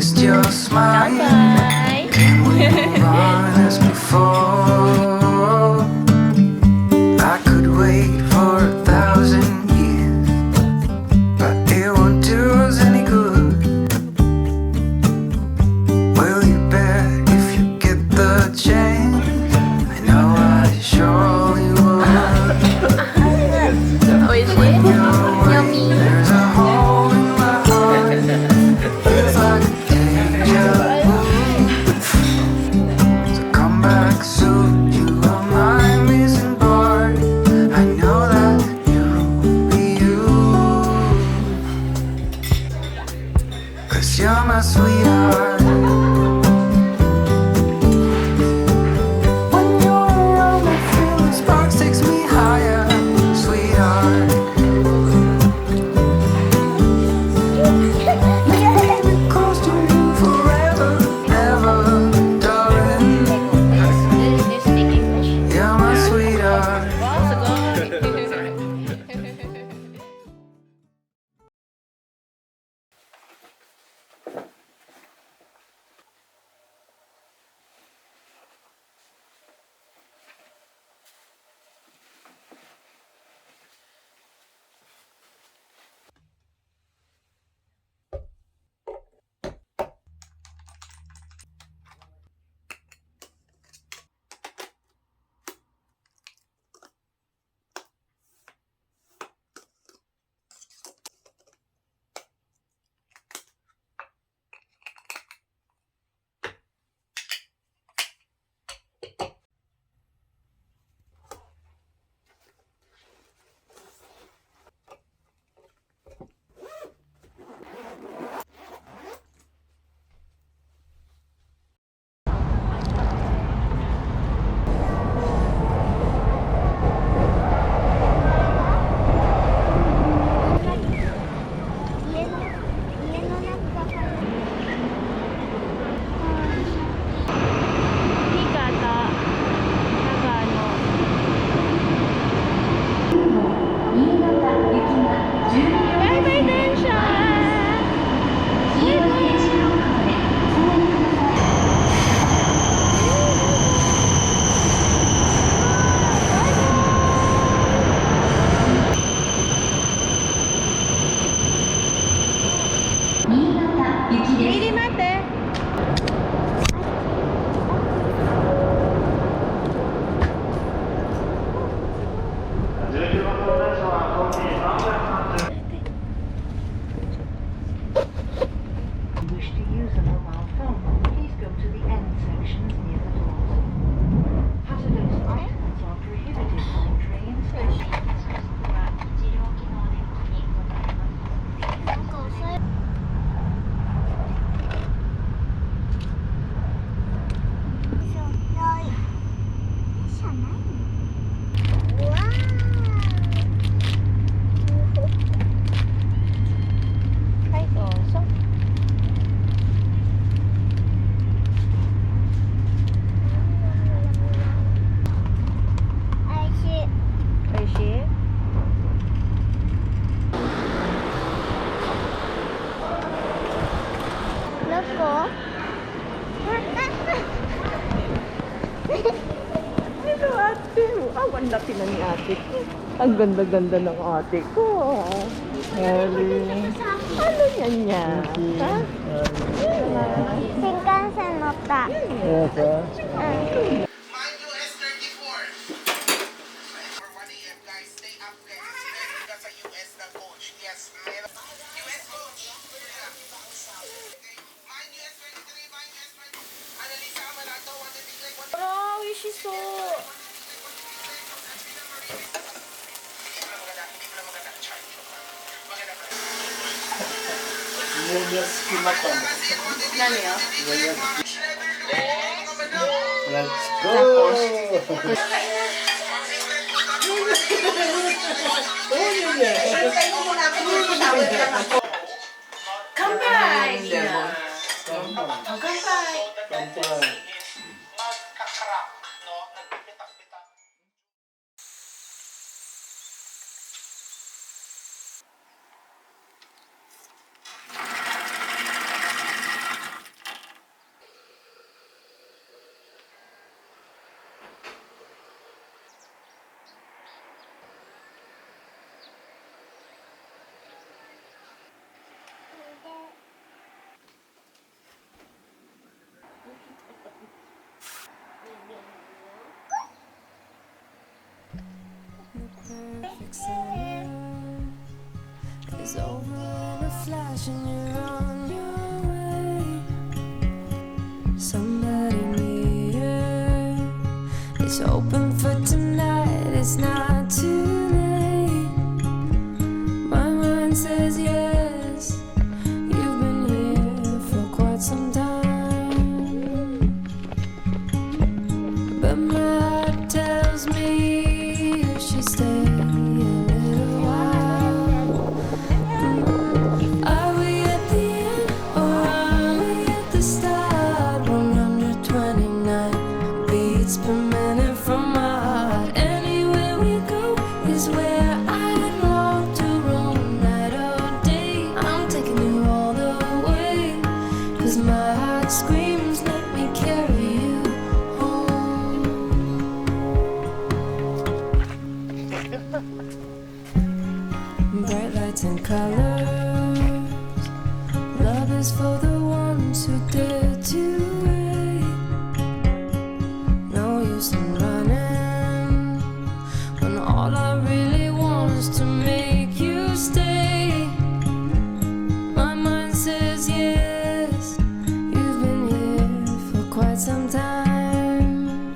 missed your smile. Bye. Can we move on as before? I could wait for 1,000 years, but it won't do us any good. Will you bet if you get the chance? I know I surely would. When you're away, there's a hole in my heart. Feels like deja vu. So come back soon, you are my missing part. I know that you'll be you, 'cause you're my sweetheart. When you're around, I feel the sparks takes me higher, sweetheart. Keep me close to you forever, ever, darling. Do you speak English? You're my sweetheart. Higata. Nagano. Bye bye, Densha! Miri mate! Wish to use a mobile phone, please go to the end sections near the doors. Hazardous items are prohibited on train stations. はい、どうぞ。おいしい？どこ？Hello, ate. Ang laki na ni ate ko. Ang ganda-ganda ng ate ko. Harry. Ano yan niya? Ha? Shinkansen 乗った。 Yes, うん。 Mind you, S34. For 1 a.m. guys, stay up guys. That's a US na coach. Yes, US coach. Mind you, S33. Mind you, S33. Annalisa Amanato, want to be like one. あら、美味しそう。 Hindi pala maganda. Char. Maganda pa. Nani yo? let's go! Kanpai! Magkakarak, no? Nagpipitak-pitak. summer is over in a flash and you're on your way. Somebody near is open for tonight. It's not too late. My mind says yes. You've been here for quite some time, but my heart tells me you should stay a little while. Are we at the end or are we at the start? 129 beats per minute from my heart. Anywhere we go is where I long to roam. Night or day, I'm taking you all the way. 'Cause my heart screams, let me carry you home. Bright lights and colors, love is for the ones who dare to wait. No use in running when all I really want is to make you stay. My mind says yes, you've been here for quite some time,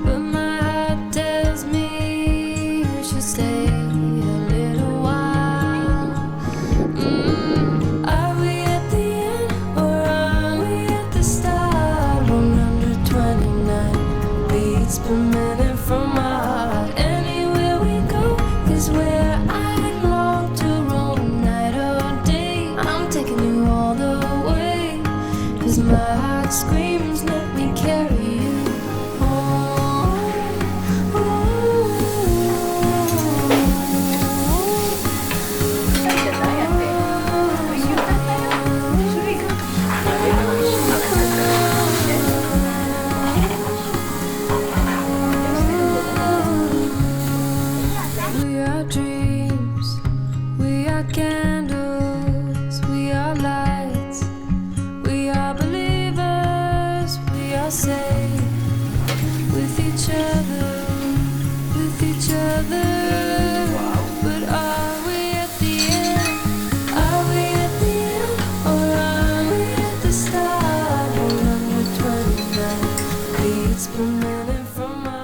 but my heart tells me you should stay a little while. Are we at the end or are we at the start? 129 beats per minute from my heart. Anywhere we go is where I long to roam. Night or day, I'm taking you all the way. 'Cause my heart screams, let me carry you home. We are dreams, we are candles, we are lights, we are believers, we are safe with each other, with each other. But are we at the end? Are we at the end or are we at the start? 129 beats per minute from my heart.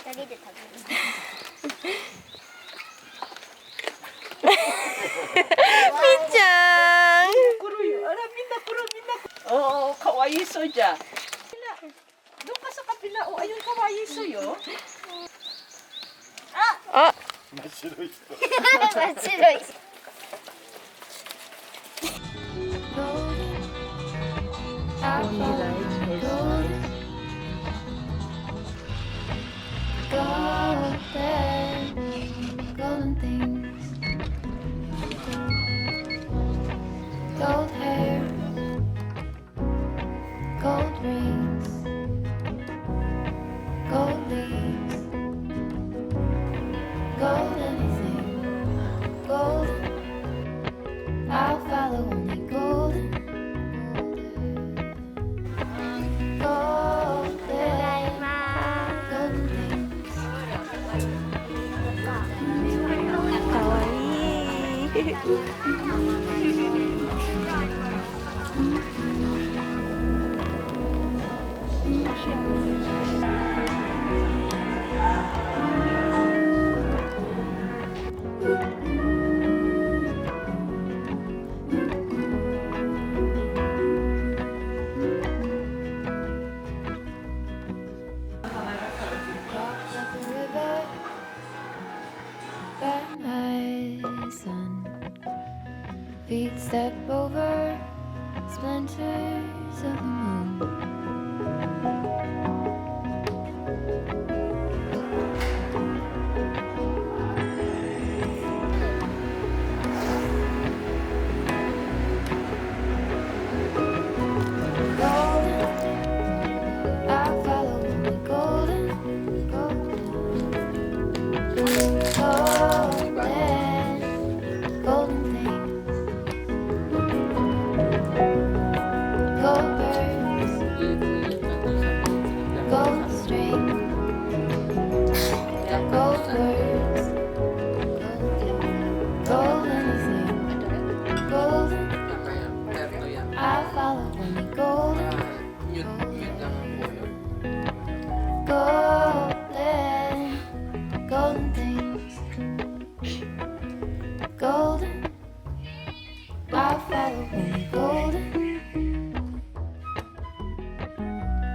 여기도 다 보여. 민짱. Kuruyo. Ara, minna, kuro, minna. Oo, kawaii soja. Pila. Doon ka sa kapila. O, ayun kawaii soyo. 맞지로 있어. Golden things, gold hair, gold rings, gold leaves, gold anything, golden. I'll follow only golden, golden, golden things. Feet step over splinters of the moon.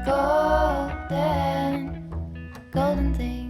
golden, golden thing.